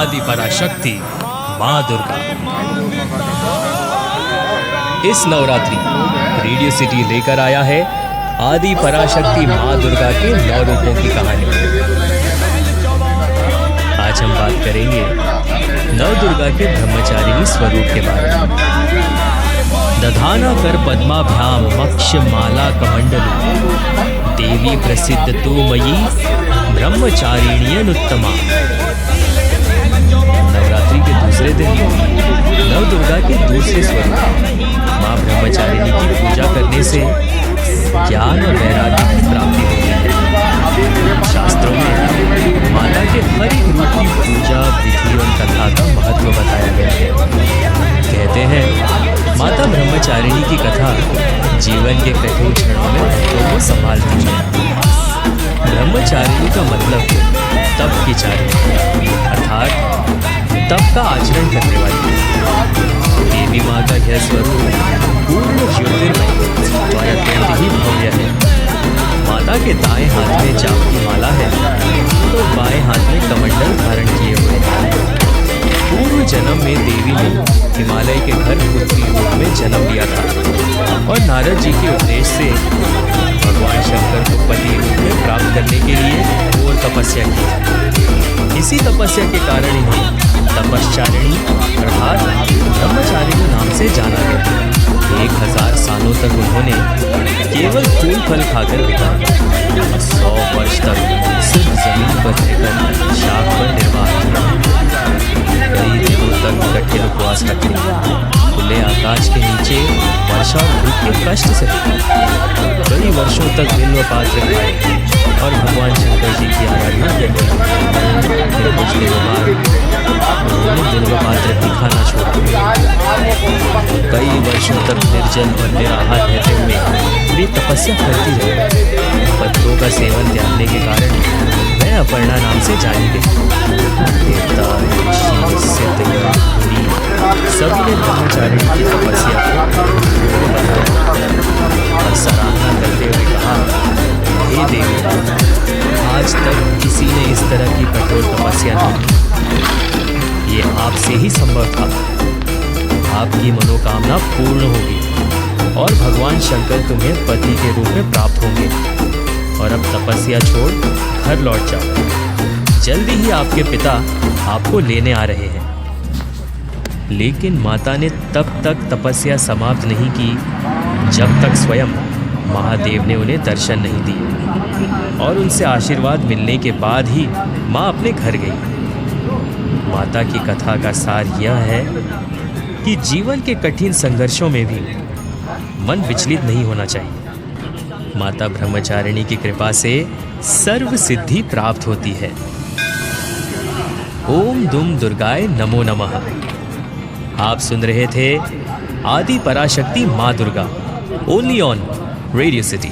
आदि पराशक्ति माँ दुर्गा। इस नवरात्रि रेडियो सिटी लेकर आया है आदि पराशक्ति माँ दुर्गा के 9 रूपों की कहानी। आज हम बात करेंगे नव दुर्गा के ब्रह्मचारिणी स्वरूप के बारे में। दधाना कर पद्माभ्याम मक्ष माला कमंडलू देवी प्रसिद्ध तू मयी ब्रह्मचारिण्यनुत्तमा। नवरात्रि के दूसरे दिन नव दुर्गा के दूसरे स्वरूप माँ ब्रह्मचारिणी की पूजा करने से ज्ञान और वैराग्य की प्राप्ति होती है। शास्त्रों में माता के हर एक रूप की पूजा विधि और कथा का महत्व बताया गया है। कहते हैं माता ब्रह्मचारिणी की कथा जीवन के कठिन क्षणों में भक्तों को संभालती है। ब्रह्मचारिणी का मतलब तप की चारिणी अर्थात तप का आचरण करने वाली। देवी माँ का यह स्वरूप पूर्ण ज्योतिर्मय और अत्यंत ही भव्य है। माता के दाएं हाथ में चाप की माला है तो बाएं हाथ में कमंडल धारण किए हुए हैं। पूर्व जन्म में देवी ने हिमालय के घर पुत्री रूप में जन्म लिया था और नारद जी के उपदेश से भगवान शंकर को पति रूप में प्राप्त करने के लिए घोर तपस्या की। इसी तपस्या के कारण इन्हें तपश्चारिणी अर्थात ब्रह्मचारिणी नाम से जाना गया। 1000 सालों तक उन्होंने केवल फूल फल खाकर बिताए। 100 वर्ष तक सिर्फ जमीन पर रहकर शाख पर निर्वाह किया। कई दिनों तक कठिन उपवास रखे, खुले आकाश के नीचे वर्षा और धूप के कष्ट से कई वर्षों तक बिल्व पात्र खाए और भगवान शंकर जी की आराधना करते। फिर कुछ दिनों बाद उन्होंने बिल्व पात्र भी खाना छोड़ दिया। कई वर्षों तक निर्जल और निराहार रहते हुए वे तपस्या करती रही। पत्रों का सेवन त्यागने के कारण वह अपर्णा नाम से जानी गई। देवता ऋषि सिद्ध मुनि सभी ने ब्रह्मचारिणी की तपस्या को और सराहना करते हुए कहा, हे देवी, आज तक किसी ने इस तरह की कठोर तपस्या नहीं की। ये आपसे ही संभव था। आपकी मनोकामना पूर्ण होगी और भगवान शंकर तुम्हें पति के रूप में प्राप्त होंगे। और अब तपस्या छोड़ घर लौट जाओ। जल्दी ही आपके पिता आपको लेने आ रहे हैं। लेकिन माता ने तब तक तपस्या समाप्त नहीं की जब तक स्वयं महादेव ने उन्हें दर्शन नहीं दिए और उनसे आशीर्वाद मिलने के बाद ही माँ अपने घर गई। माता की कथा का सार यह है कि जीवन के कठिन संघर्षों में भी मन विचलित नहीं होना चाहिए। माता ब्रह्मचारिणी की कृपा से सर्व सिद्धि प्राप्त होती है। ओम दुम दुर्गाय नमो नमः। आप सुन रहे थे आदि पराशक्ति माँ Durga, only on radio city.